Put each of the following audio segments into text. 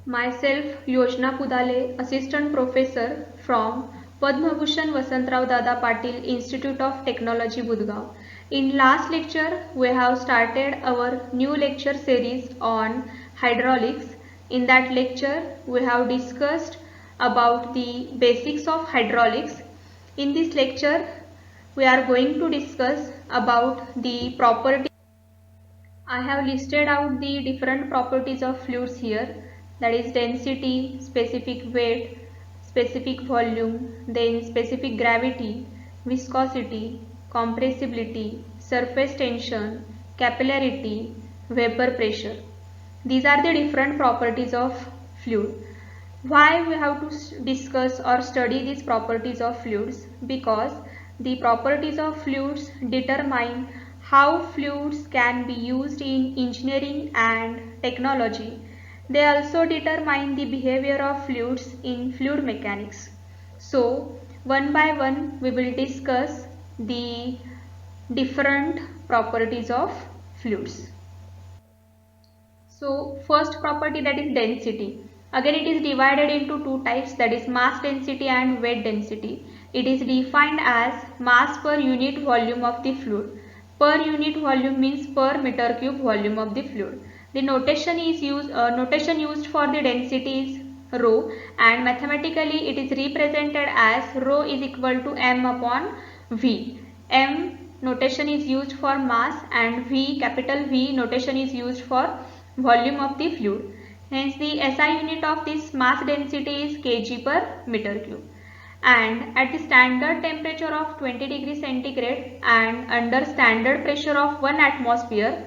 Myself, Yojna Pudale, Assistant Professor from Padma Bhushan Vasantrao Dada Patil Institute of Technology, Budgaon. In last lecture, we have started our new lecture series on hydraulics. In that lecture, we have discussed about the basics of hydraulics. In this lecture, we are going to discuss about the properties. I have listed out the different properties of fluids here, that is density, specific weight, specific volume, then specific gravity, viscosity, compressibility, surface tension, capillarity, vapor pressure. These are the different properties of fluid. Why we have to discuss or study these properties of fluids? Because the properties of fluids determine how fluids can be used in engineering and technology. They also determine the behavior of fluids in fluid mechanics. So, one by one we will discuss the different properties of fluids. So first property, that is density. Again it is divided into two types, that is mass density and weight density. It is defined as mass per unit volume of the fluid. Per unit volume means per meter cube volume of the fluid. The notation used for the density is rho, and mathematically it is represented as rho is equal to m upon v. M notation is used for mass and V, capital V notation is used for volume of the fluid. Hence the SI unit of this mass density is kg per meter cube. And at the standard temperature of 20 degrees centigrade and under standard pressure of 1 atmosphere,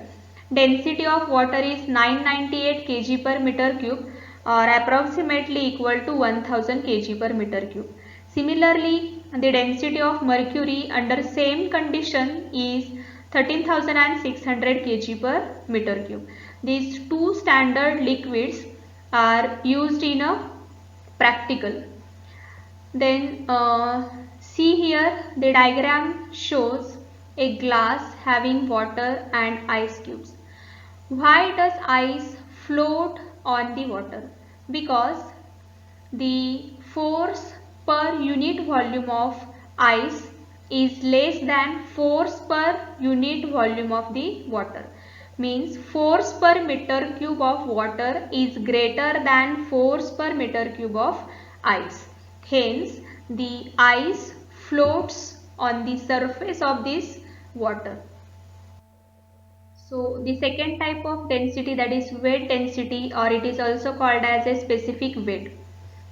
density of water is 998 kg per meter cube, or approximately equal to 1000 kg per meter cube. Similarly, the density of mercury under same condition is 13,600 kg per meter cube. These two standard liquids are used in a practical. Then see here, the diagram shows a glass having water and ice cubes. Why does ice float on the water? Because the force per unit volume of ice is less than force per unit volume of the water. Means force per meter cube of water is greater than force per meter cube of ice. Hence, the ice floats on the surface of this water. So the second type of density, that is weight density, or it is also called as a specific weight.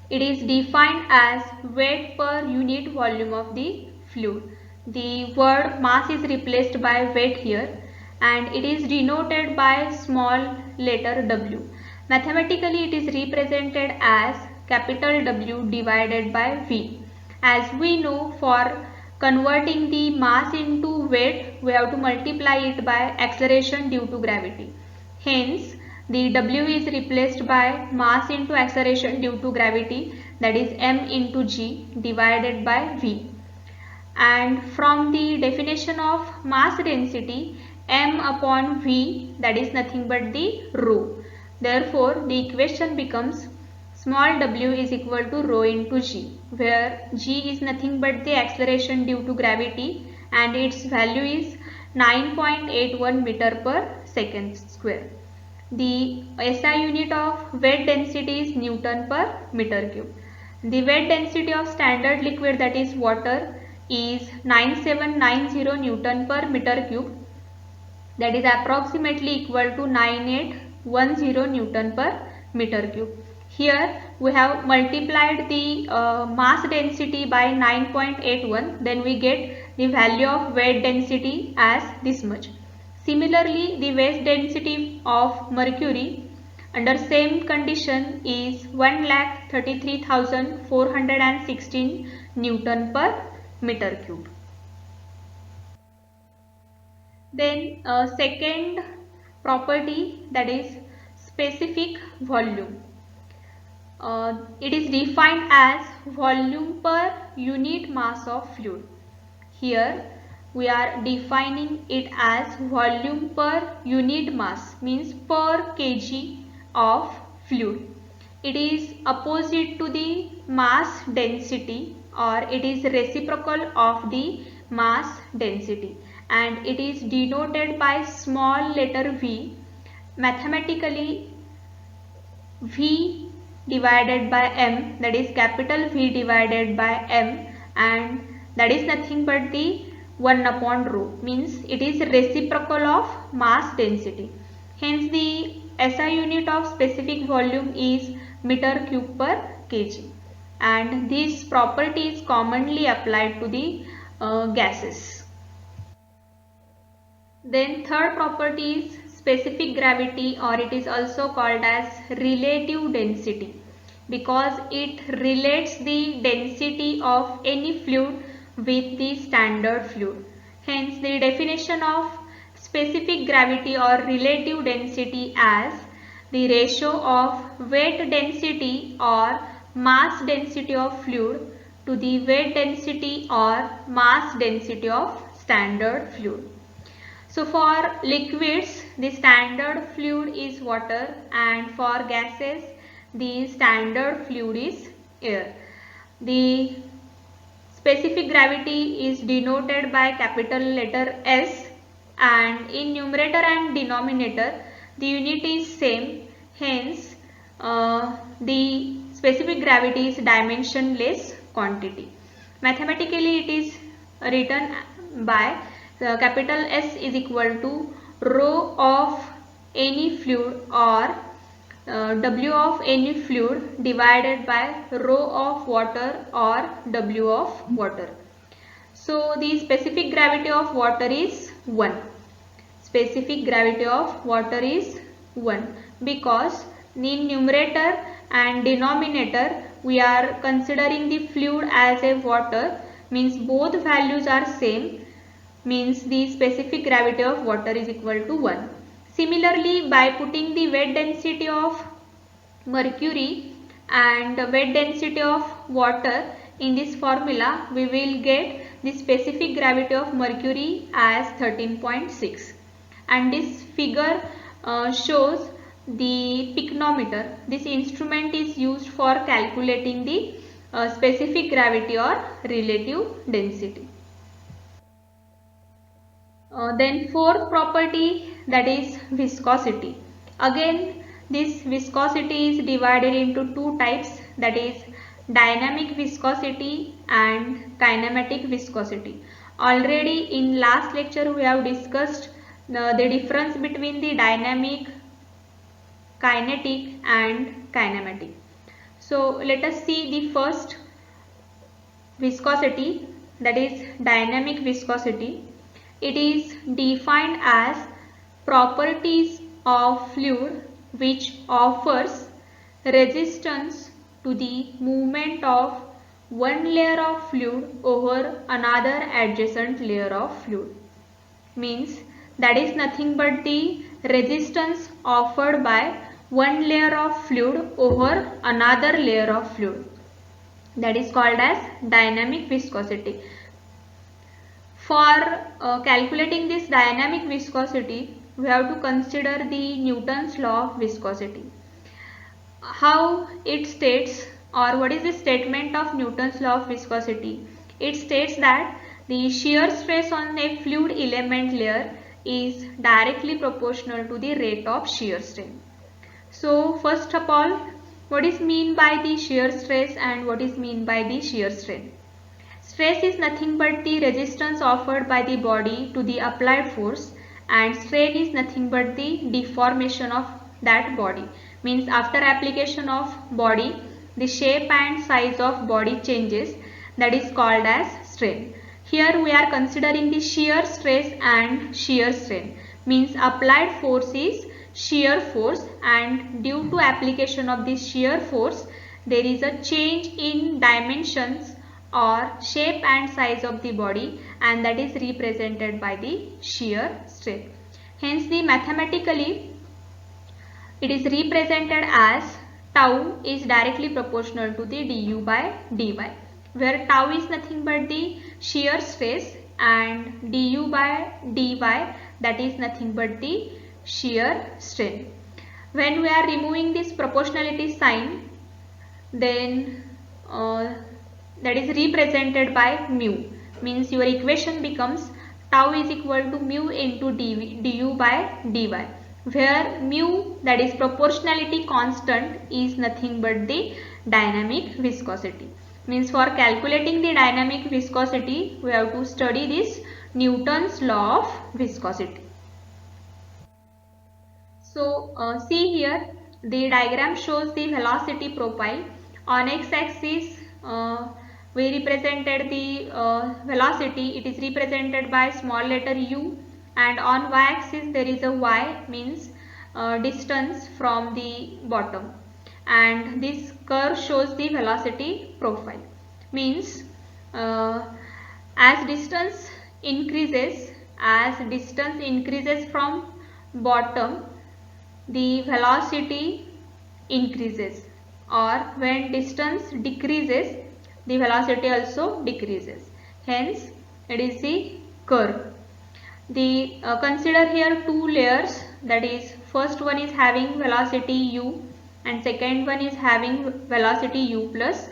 It is defined as weight per unit volume of the fluid. The word mass is replaced by weight here, and it is denoted by small letter w. Mathematically it is represented as capital W divided by V. As we know, for converting the mass into weight, we have to multiply it by acceleration due to gravity. Hence, the W is replaced by mass into acceleration due to gravity, that is m into g divided by v. And from the definition of mass density, m upon v, that is nothing but the rho. Therefore, the equation becomes small w is equal to rho into g, where g is nothing but the acceleration due to gravity and its value is 9.81 meter per second square. The SI unit of weight density is Newton per meter cube. The weight density of standard liquid, that is water, is 9790 Newton per meter cube, that is approximately equal to 9810 Newton per meter cube. Here we have multiplied the mass density by 9.81, then we get the value of weight density as this much. Similarly, the weight density of mercury under same condition is 1,33,416 Newton per meter cube. Then second property, that is specific volume. It is defined as volume per unit mass of fluid. Here we are defining it as volume per unit mass, means per kg of fluid. it is opposite to the mass density, or it is reciprocal of the mass density, and it is denoted by small letter v. Mathematically, v divided by m, that is capital V divided by m, and that is nothing but the 1 upon rho, means it is reciprocal of mass density. Hence the SI unit of specific volume is meter cube per kg, and this property is commonly applied to the gases. Then third property is specific gravity, or it is also called as relative density, because it relates the density of any fluid with the standard fluid. Hence the definition of specific gravity or relative density as the ratio of weight density or mass density of fluid to the weight density or mass density of standard fluid. So for liquids, the standard fluid is water, and for gases, the standard fluid is air. The specific gravity is denoted by capital letter S, and in numerator and denominator the unit is same. Hence the specific gravity is dimensionless quantity. Mathematically it is written by capital S is equal to rho of any fluid, or W of any fluid divided by rho of water, or W of water. So the specific gravity of water is 1. Specific gravity of water is 1, because in numerator and denominator we are considering the fluid as a water, means both values are same, means the specific gravity of water is equal to 1. Similarly, by putting the weight density of mercury and weight density of water in this formula, we will get the specific gravity of mercury as 13.6, and this figure shows the pycnometer. This instrument is used for calculating the specific gravity or relative density. Then fourth property, that is viscosity. Again this viscosity is divided into two types, that is dynamic viscosity and kinematic viscosity. Already in last lecture we have discussed the difference between the dynamic, kinetic and kinematic. So let us see the first viscosity, that is dynamic viscosity. It is defined as properties of fluid which offers resistance to the movement of one layer of fluid over another adjacent layer of fluid. Means that is nothing but the resistance offered by one layer of fluid over another layer of fluid. That is called as dynamic viscosity. For calculating this dynamic viscosity, we have to consider the Newton's law of viscosity. How it states, or what is the statement of Newton's law of viscosity? It states that the shear stress on a fluid element layer is directly proportional to the rate of shear strain. So first of all, what is mean by the shear stress and what is mean by the shear strain? Stress is nothing but the resistance offered by the body to the applied force, and strain is nothing but the deformation of that body. Means after application of body, the shape and size of body changes, that is called as strain. Here we are considering the shear stress and shear strain. Means applied force is shear force, and due to application of this shear force there is a change in dimensions or shape and size of the body, and that is represented by the shear strain. Hence the mathematically it is represented as tau is directly proportional to the du by dy, where tau is nothing but the shear stress and du by dy, that is nothing but the shear strain. When we are removing this proportionality sign, then that is represented by mu, means your equation becomes tau is equal to mu into du by dy, where mu, that is proportionality constant, is nothing but the dynamic viscosity. Means for calculating the dynamic viscosity we have to study this Newton's law of viscosity. So see here, the diagram shows the velocity profile. On x-axis we represented the velocity, it is represented by small letter u, and on y-axis there is a y, means distance from the bottom, and this curve shows the velocity profile. Means as distance increases from bottom, the velocity increases, or when distance decreases, the velocity also decreases. Hence it is the curve. The consider here two layers, that is first one is having velocity u and second one is having velocity u plus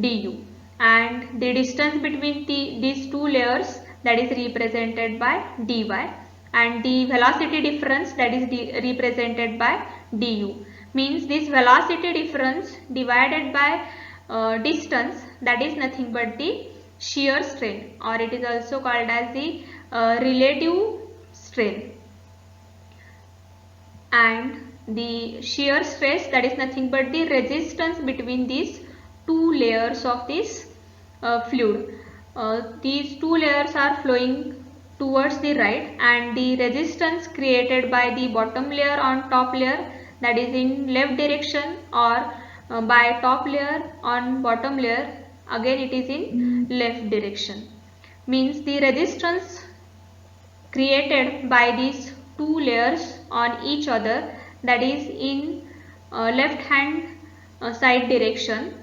du, and the distance between these two layers, that is represented by dy, and the velocity difference, that is represented by du. Means this velocity difference divided by distance, that is nothing but the shear strain, or it is also called as the relative strain, and the shear stress, that is nothing but the resistance between these two layers of this fluid. These two layers are flowing towards the right, and the resistance created by the bottom layer on top layer, that is in left direction, or by top layer on bottom layer, again it is in left direction. Means the resistance created by these two layers on each other, that is in left hand side direction,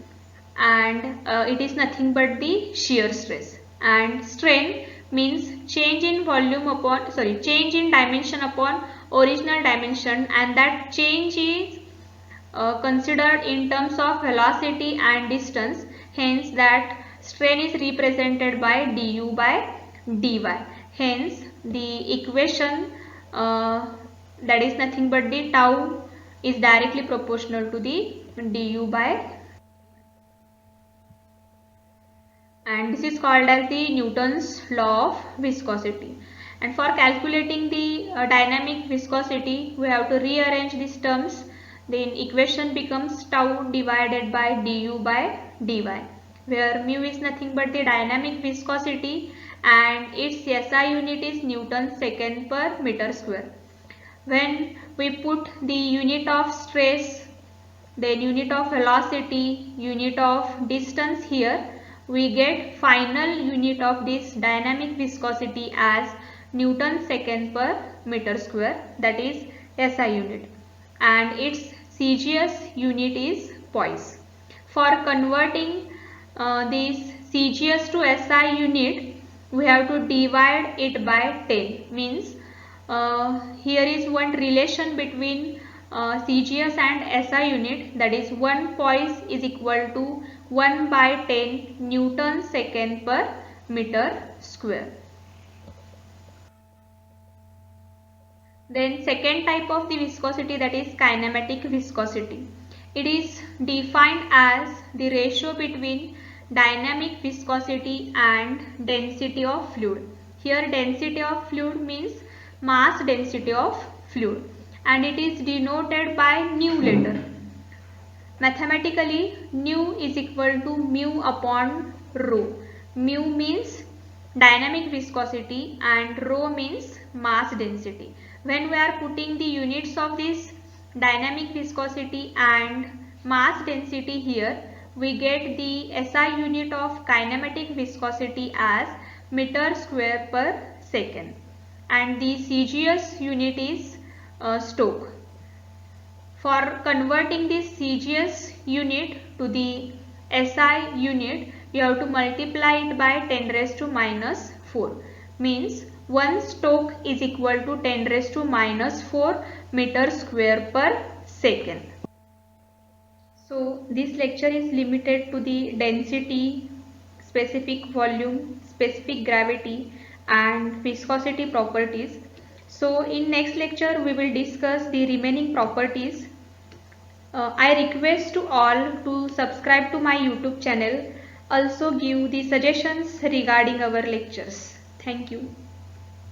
and it is nothing but the shear stress. And strain means change in change in dimension upon original dimension, and that change is considered in terms of velocity and distance. Hence that strain is represented by du by dy. Hence the equation that is nothing but the tau is directly proportional to the du by, and this is called as the Newton's law of viscosity. And for calculating the dynamic viscosity, we have to rearrange these terms. Then equation becomes tau divided by du by dy, where mu is nothing but the dynamic viscosity and its SI unit is Newton second per meter square. When we put the unit of stress, then unit of velocity, unit of distance here, we get final unit of this dynamic viscosity as Newton second per meter square, that is SI unit, and its CGS unit is poise. For converting this CGS to SI unit, we have to divide it by 10. Means here is one relation between CGS and SI unit, that is 1 poise is equal to 1 by 10 Newton second per meter square. Then second type of the viscosity, that is kinematic viscosity. It is defined as the ratio between dynamic viscosity and density of fluid. Here density of fluid means mass density of fluid, and it is denoted by nu letter. Mathematically, nu is equal to mu upon rho. Mu means dynamic viscosity and rho means mass density. When we are putting the units of this dynamic viscosity and mass density here, we get the SI unit of kinematic viscosity as meter square per second, and the CGS unit is Stokes. For converting this CGS unit to the SI unit, you have to multiply it by 10 raised to minus 4. Means 1 Stokes is equal to 10 raised to minus 4 meter square per second. So this lecture is limited to the density, specific volume, specific gravity and viscosity properties. So in next lecture we will discuss the remaining properties. I request to all to subscribe to my YouTube channel. Also give the suggestions regarding our lectures. Thank you.